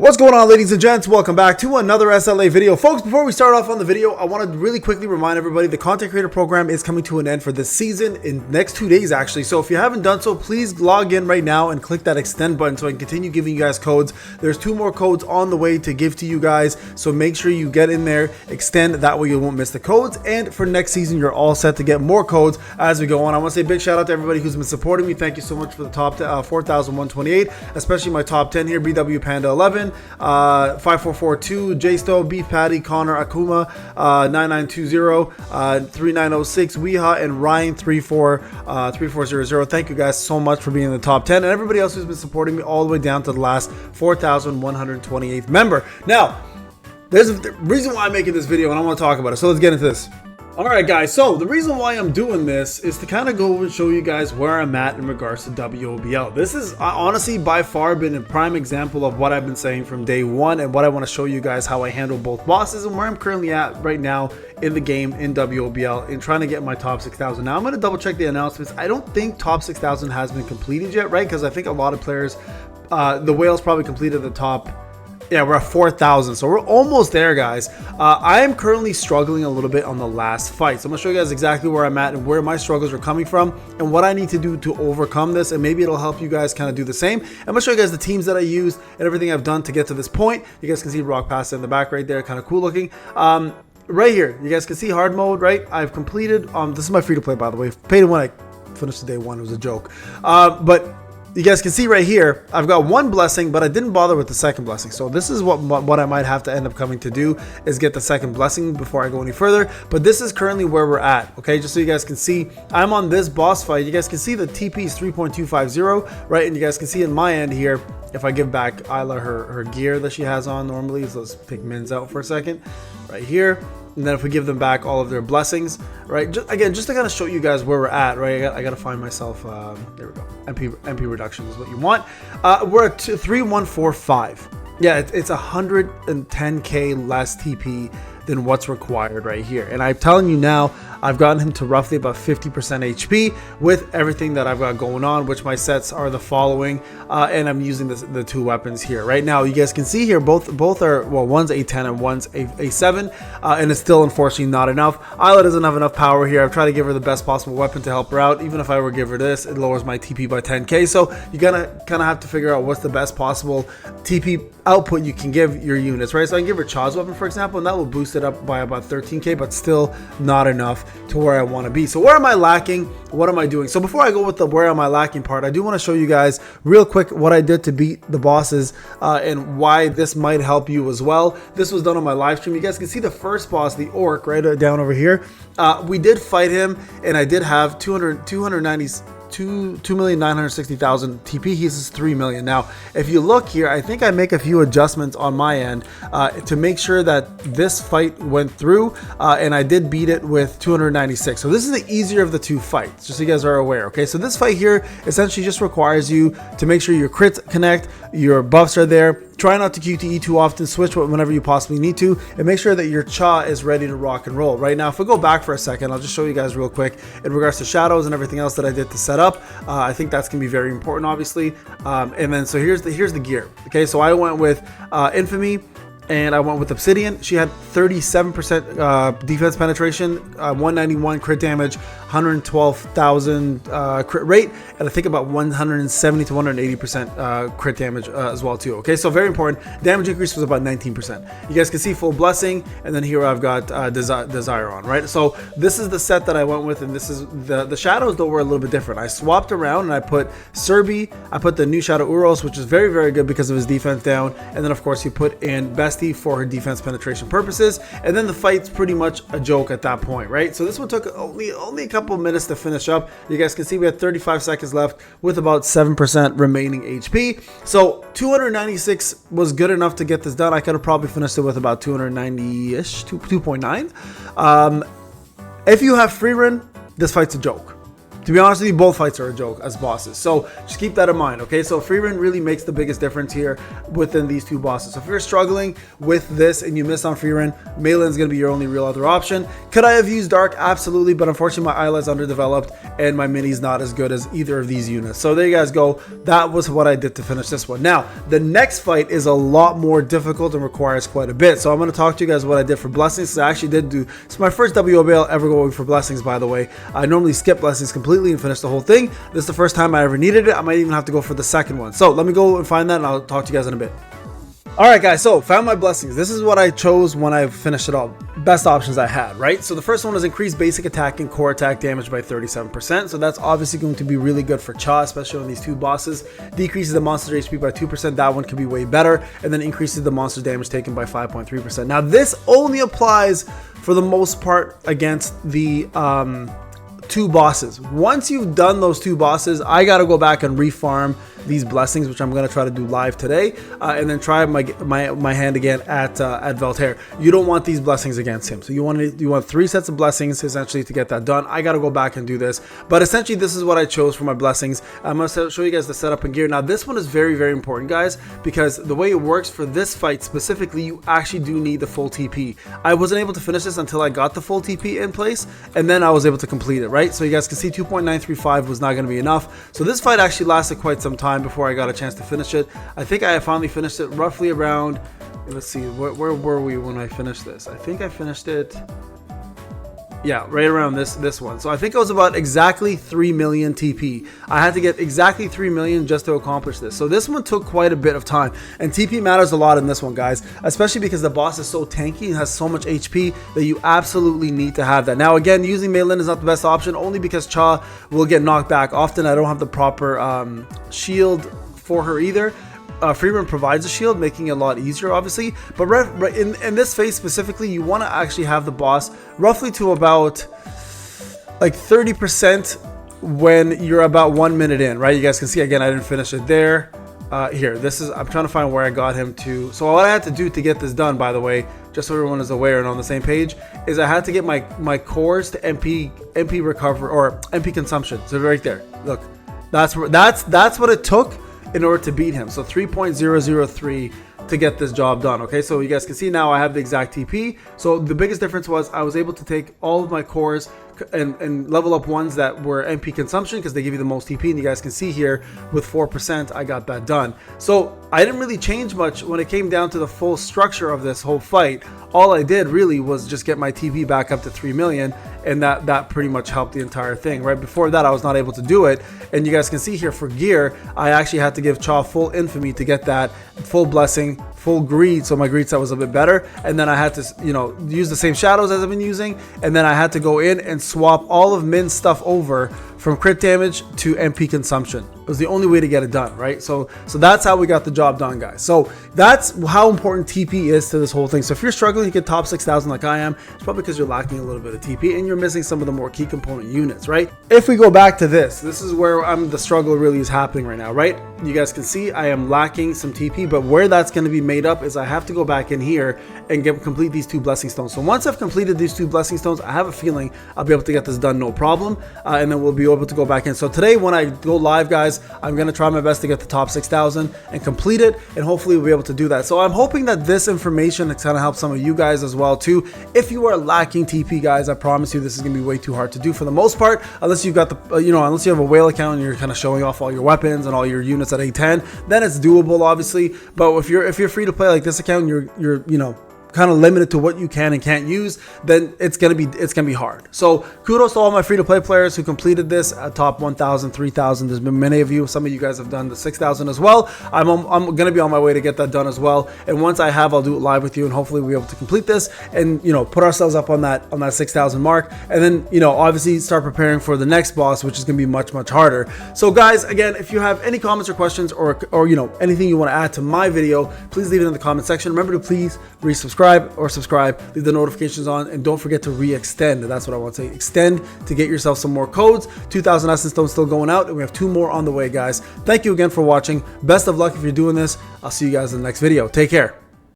What's going on, ladies and gents? Welcome back to another SLA video. Folks, before we start off on the video, I want to really quickly remind everybody the content creator program is coming to an end for this season in next 2 days actually. So if you haven't done so, please log in right now and click that extend button so I can continue giving you guys codes. There's 2 more codes on the way to give to you guys, so make sure you get in there, extend, that way you won't miss the codes. And for next season, you're all set to get more codes as we go on. I want to say a big shout out to everybody who's been supporting me. Thank you so much for the top 4,128, especially my top 10 here: BW Panda 11, 5442, J-Sto, Beef Patty, Connor, Akuma, 9920, 3906, Weeha, and Ryan 3400. Thank you guys so much for being in the top 10, and everybody else who's been supporting me all the way down to the last 4,128th member. Now, there's a reason why I'm making this video, and I want to talk about it, so let's get into this. Alright guys, so the reason why I'm doing this is to kind of go and show you guys where I'm at in regards to WOBL. This is honestly by far been a prime example of what I've been saying from day one, and what I want to show you guys how I handle both bosses and where I'm currently at right now in the game in WOBL in trying to get my top 6,000. Now I'm going to double check the announcements. I don't think top 6,000 has been completed yet, right? Because I think a lot of players, the whales probably completed the top. Yeah, we're at 4,000, so we're almost there, guys. I am currently struggling a little bit on the last fight, so I'm gonna show you guys exactly where I'm at and where my struggles are coming from and what I need to do to overcome this, and maybe it'll help you guys kind of do the same. I'm gonna show you guys the teams that I used and everything I've done to get to this point. You guys can see Rock Pasta in the back right there, kind of cool looking. Right here, you guys can see hard mode, right? I've completed, this is my free-to-play, by the way. Paid when I finished the day one, it was a joke. But you guys can see right here, I've got 1 blessing, but I didn't bother with the second blessing. So this is what I might have to end up coming to do, is get the second blessing before I go any further. But this is currently where we're at, okay? Just so you guys can see, I'm on this boss fight. You guys can see the TP is 3.250, right? And you guys can see in my end here, if I give back Isla her gear that she has on normally, so let's take Min's out for a second, right here. And then if we give them back all of their blessings, right? Just to kind of show you guys where we're at, right? I got to find myself, there we go. MP reduction is what you want. We're at 3145. Yeah, it's 110k less TP than what's required right here. And I'm telling you now, I've gotten him to roughly about 50% HP with everything that I've got going on, which my sets are the following, and I'm using the 2 weapons here right now. You guys can see here both are, well, one's A10 and one's A7, and it's still unfortunately not enough. Isla doesn't have enough power here. I've tried to give her the best possible weapon to help her out. Even if I were to give her this, it lowers my TP by 10k. So you gotta kind of have to figure out what's the best possible TP output you can give your units, right? So I can give her Chaw's weapon, for example, and that will boost it up by about 13k, but still not enough to where I want to be. So where am I lacking? What am I doing? So before I go with the where am I lacking part, I do want to show you guys real quick what I did to beat the bosses, and why this might help you as well. This was done on my live stream. You guys can see the first boss, the orc, right down over here. We did fight him, and I did have 2,960,000 TP. He's 3 million. Now, if you look here, I think I make a few adjustments on my end to make sure that this fight went through, and I did beat it with 296. So this is the easier of the 2 fights, just so you guys are aware. Okay, so this fight here essentially just requires you to make sure your crits connect, your buffs are there. Try not to QTE too often, switch whenever you possibly need to, and make sure that your Cha is ready to rock and roll. Right now, if we go back for a second, I'll just show you guys real quick in regards to shadows and everything else that I did to set up. I think that's gonna be very important, obviously. And then so here's the gear. Okay, so I went with Infamy, and I went with Obsidian. She had 37% defense penetration, 191 crit damage, 112,000 crit rate, and I think about 170 to 180% crit damage as well too. Okay, so very important. Damage increase was about 19%. You guys can see full blessing, and then here I've got Desire on, right? So this is the set that I went with, and this is the shadows though were a little bit different. I swapped around and I put Serbi, I put the new shadow Uros, which is very, very good because of his defense down, and then of course you put in Bestie for her defense penetration purposes, and then the fight's pretty much a joke at that point, right? So this one took only a couple minutes to finish up. You guys can see we had 35 seconds left with about 7% remaining HP. So 296 was good enough to get this done. I could have probably finished it with about 290-ish, 2.9. If you have free run, this fight's a joke. to be honest with you, both fights are a joke as bosses. So just keep that in mind, okay? So Freeman really makes the biggest difference here within these two bosses. So if you're struggling with this and you missed on Freeman, Malin's going to be your only real other option. Could I have used Dark? Absolutely, but unfortunately my Isla's underdeveloped and my Mini's not as good as either of these units. So there you guys go. That was what I did to finish this one. Now, the next fight is a lot more difficult and requires quite a bit. So I'm going to talk to you guys what I did for blessings. I actually did do, it's my first WOBL ever going for blessings, by the way. I normally skip blessings completely and finish the whole thing. This is the first time I ever needed it. I might even have to go for the second one. So let me go and find that and I'll talk to you guys in a bit. Alright guys, so found my blessings. This is what I chose when I finished it all. Best options I had, right? So the first one is increase basic attack and core attack damage by 37%. So that's obviously going to be really good for Cha, especially on these two bosses. Decreases the monster HP by 2%. That one could be way better. And then increases the monster damage taken by 5.3%. Now this only applies for the most part against the two bosses. Once you've done those two bosses, I gotta go back and refarm these blessings, which I'm gonna try to do live today, and then try my hand again at Voltaire. You don't want these blessings against him, so you want 3 sets of blessings essentially to get that done. I gotta go back and do this, but essentially this is what I chose for my blessings. I'm gonna show you guys the setup and gear. Now this one is very, very important, guys, because the way it works for this fight specifically, you actually do need the full TP. I wasn't able to finish this until I got the full TP in place, and then I was able to complete it, right? So you guys can see 2.935 was not going to be enough. So this fight actually lasted quite some time before I got a chance to finish it. I think I finally finished it roughly around, let's see, where were we when I finished this? I think I finished it, yeah, right around this one. So I think it was about exactly 3 million TP. I had to get exactly 3 million just to accomplish this. So this one took quite a bit of time, and TP matters a lot in this one, guys, especially because the boss is so tanky and has so much HP that you absolutely need to have that. Now again, using Mei Lin is not the best option, only because Cha will get knocked back. Often I don't have the proper shield for her either. Freeman provides a shield, making it a lot easier, obviously. But in this phase specifically, you want to actually have the boss roughly to about like 30% when you're about 1 minute in, right? You guys can see, again, I didn't finish it there. Here, this is, I'm trying to find where I got him to. So what I had to do to get this done, by the way, just so everyone is aware and on the same page, is I had to get my cores to MP recover, or MP consumption. So right there, look, that's what it took in order to beat him. So 3.003 to get this job done. Okay, so you guys can see now I have the exact TP. So the biggest difference was I was able to take all of my cores and level up ones that were MP consumption because they give you the most TP, and you guys can see here with 4% I got that done. So I didn't really change much when it came down to the full structure of this whole fight. All I did really was just get my TP back up to 3 million, and that pretty much helped the entire thing. Right before that I was not able to do it, and you guys can see here for gear I actually had to give Cha full infamy to get that full blessing, full greed, so my greed set was a bit better, and then I had to, you know, use the same shadows as I've been using, and then I had to go in and swap all of Min's stuff over from crit damage to MP consumption. It was the only way to get it done, right? So that's how we got the job done, guys. So that's how important TP is to this whole thing. So if you're struggling to get top 6,000 like I am, it's probably because you're lacking a little bit of TP and you're missing some of the more key component units, right? If we go back to this is where the struggle really is happening right now, right? You guys can see I am lacking some TP, but where that's going to be made up is I have to go back in here and complete these 2 blessing stones. So once I've completed these 2 blessing stones, I have a feeling I'll be able to get this done no problem, and then we'll be able to go back in. So today when I go live, guys, I'm going to try my best to get the top 6,000 and complete it, and hopefully we'll be able to do that. So I'm hoping that this information kind of helps some of you guys as well too. If you are lacking TP, guys, I promise you this is going to be way too hard to do for the most part, unless you've got the unless you have a whale account and you're kind of showing off all your weapons and all your units at A10, then it's doable, obviously. But if you're free to play like this account, you're kind of limited to what you can and can't use, then it's gonna be hard. So kudos to all my free-to-play players who completed this at top 1,000, 3,000. There's been many of you. Some of you guys have done the 6,000 as well. I'm gonna be on my way to get that done as well, and once I have, I'll do it live with you, and hopefully we'll be able to complete this and put ourselves up on that 6,000 mark, and then obviously start preparing for the next boss, which is gonna be much harder. So guys, again, if you have any comments or questions or anything you want to add to my video, please leave it in the comment section. Remember to please resubscribe or subscribe, leave the notifications on, and don't forget to re-extend. That's what I want to say. Extend to get yourself some more codes. 2,000 essence stones still going out, and we have 2 more on the way, guys. Thank you again for watching. Best of luck if you're doing this. I'll see you guys in the next video. Take care.